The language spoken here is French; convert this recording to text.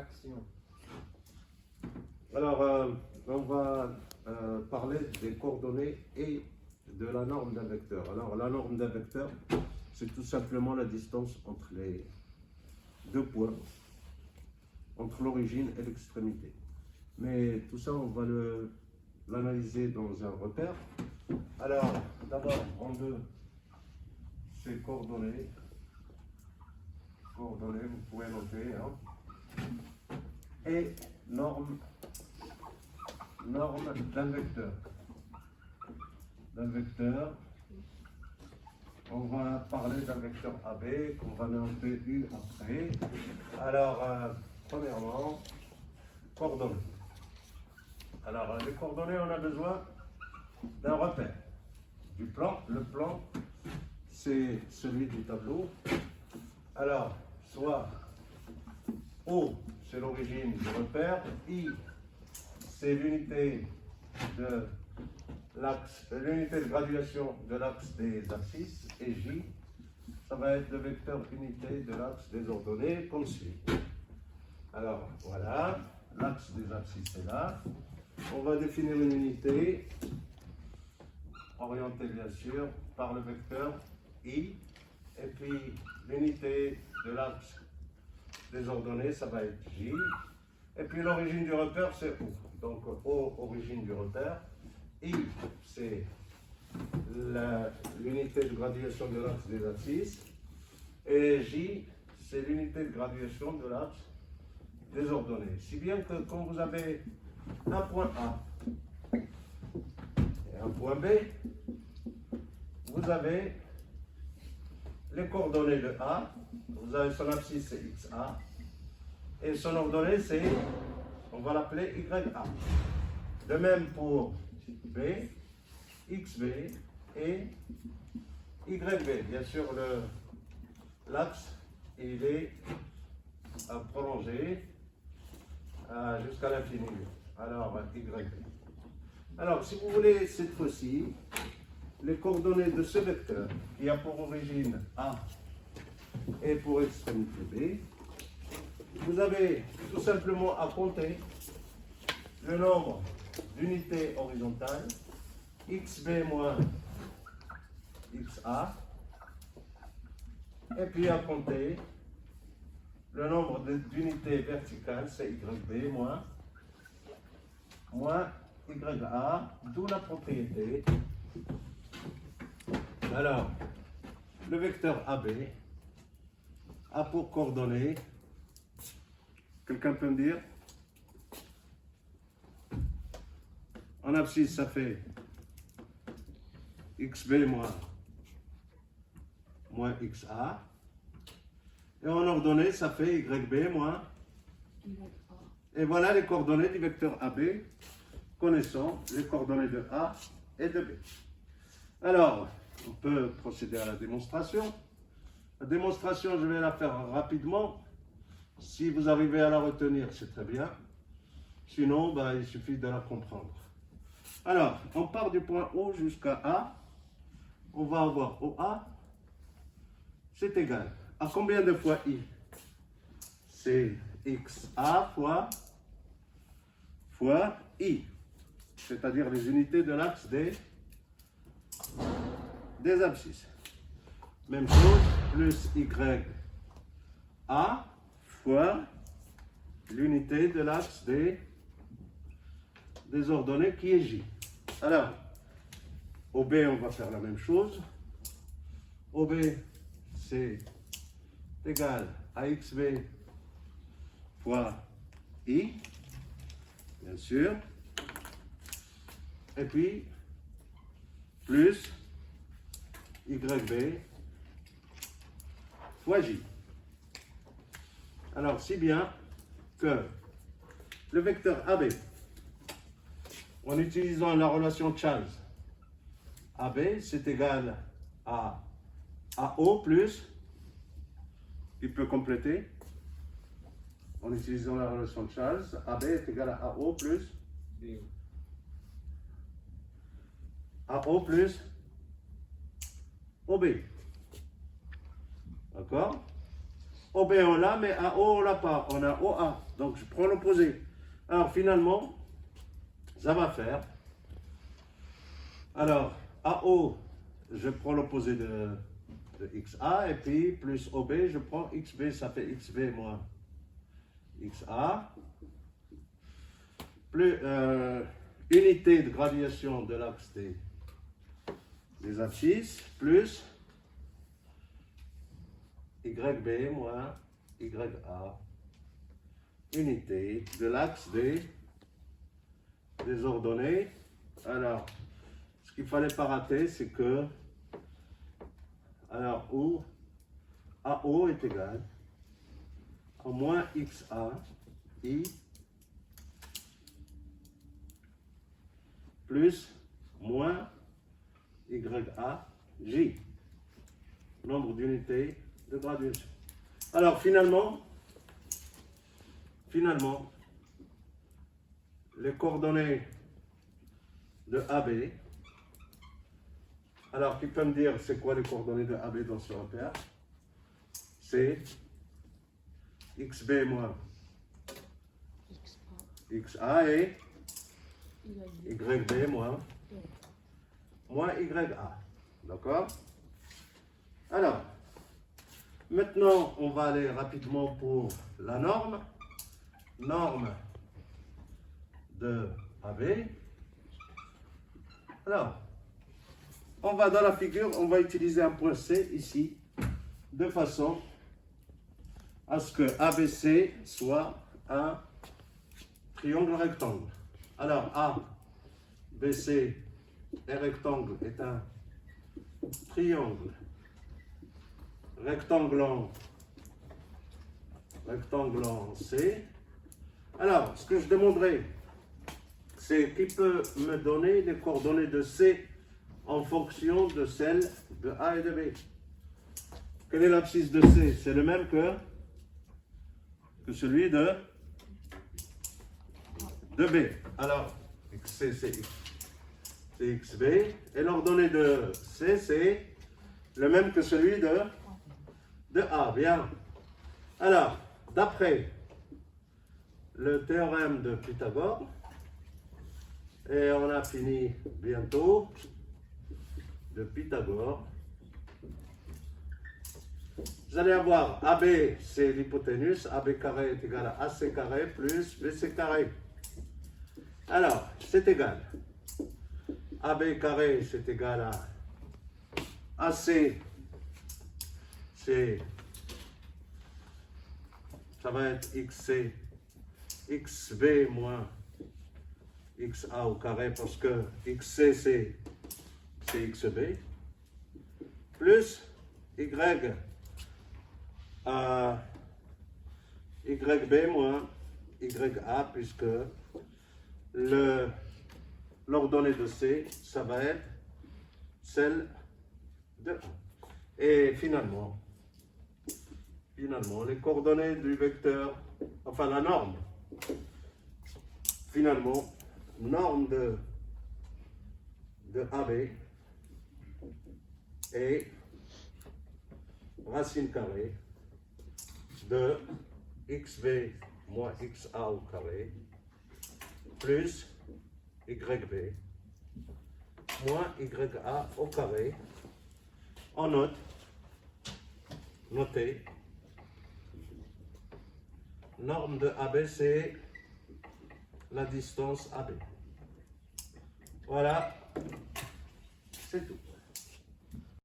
action. Alors, on va parler des coordonnées et de la norme d'un vecteur. Alors, la norme d'un vecteur, c'est tout simplement la distance entre les deux points, entre l'origine et l'extrémité. Mais tout ça, on va l'analyser dans un repère. Alors, d'abord, on veut ces coordonnées. Coordonnées, vous pouvez noter. Hein. Et norme d'un vecteur. D'un vecteur. On va parler d'un vecteur AB qu'on va noter U après. Alors, premièrement, coordonnées. Alors, les coordonnées, on a besoin d'un repère. Du plan. Le plan, c'est celui du tableau. Alors, soit O, c'est l'origine du repère. I, c'est l'unité de l'axe, l'unité de graduation de l'axe des abscisses. Et J, ça va être le vecteur unité de l'axe des ordonnées, comme suit. Alors, voilà, l'axe des abscisses est là. On va définir une unité, orientée bien sûr par le vecteur I. Et puis, l'unité de l'axe des ordonnées, ça va être J. Et puis, l'origine du repère, c'est O. Donc, O, origine du repère. I, c'est l'unité de graduation de l'axe des abscisses. Et J, c'est l'unité de graduation de l'axe des ordonnées. Si bien que quand vous avez un point A et un point B, vous avez les coordonnées de A, vous avez son abscisse, c'est XA, et son ordonnée, c'est, on va l'appeler YA. De même pour B, XB et YB. Bien sûr, l'axe, il est prolongé jusqu'à l'infini. Alors, YB. Alors, si vous voulez, cette fois-ci, les coordonnées de ce vecteur qui a pour origine A et pour extrémité B, vous avez tout simplement à compter le nombre d'unités horizontales, XB moins XA, et puis à compter le nombre d'unités verticales, c'est YB moins YA, d'où la propriété. Alors, le vecteur AB a pour coordonnées, quelqu'un peut me dire? En abscisse, ça fait XB moins XA. Et en ordonnée, ça fait YB moins. Et voilà les coordonnées du vecteur AB, connaissant les coordonnées de A et de B. Alors, on peut procéder à la démonstration. La démonstration, je vais la faire rapidement. Si vous arrivez à la retenir, c'est très bien. Sinon, il suffit de la comprendre. Alors, on part du point O jusqu'à A. On va avoir OA. C'est égal à combien de fois I? C'est XA fois I. C'est-à-dire les unités de l'axe des abscisses. Même chose, plus YA fois l'unité de l'axe des ordonnées qui est J. Alors, OB, on va faire la même chose. OB, c'est égal à XB fois I, bien sûr. Et puis, plus YB fois J. Alors, si bien que le vecteur AB, en utilisant la relation Charles, AB, c'est égal à AO plus, il peut compléter, en utilisant la relation Charles, AB est égal à AO plus OB. D'accord? OB on l'a, mais AO on l'a pas. On a OA. Donc je prends l'opposé. Alors finalement, ça va faire. Alors, AO, je prends l'opposé de XA, et puis plus OB, je prends XB, ça fait XB moins XA, plus unité de graduation de l'axe des abscisses, plus YB moins YA, unité de l'axe des ordonnées. Alors, ce qu'il ne fallait pas rater, c'est que, alors, où AO est égal à moins XA, I, plus moins YA, J, nombre d'unités de graduation. Alors, finalement, les coordonnées de AB, alors qui peut me dire c'est quoi les coordonnées de AB dans ce repère? C'est XB moins XA et YB moins YA. D'accord? Alors, maintenant, on va aller rapidement pour la norme. Norme de AB. Alors, on va dans la figure, on va utiliser un point C ici, de façon à ce que ABC soit un triangle rectangle. Alors, ABC et rectangle est un triangle rectanglant C. Alors, ce que je demanderai, c'est qui peut me donner les coordonnées de C en fonction de celles de A et de B. Quel est l'abscisse de C? C'est le même que celui de B. Alors, XC, c'est XB. Et l'ordonnée de C, c'est le même que celui de A. Bien. Alors, d'après le théorème de Pythagore, et on a fini bientôt, de Pythagore, vous allez avoir AB, c'est l'hypoténuse, AB carré est égal à AC carré plus BC carré. Alors, c'est égal. AB carré, c'est égal à AC, ça va être XC, XB moins XA au carré, parce que XC, c'est XB, plus YB moins YA, puisque l'ordonnée de C, ça va être celle de A. Et finalement, les coordonnées du vecteur, enfin la norme, finalement, norme de AB est racine carrée de XB moins XA au carré plus YB moins YA au carré. En notez, norme de AB, c'est la distance AB. Voilà, c'est tout.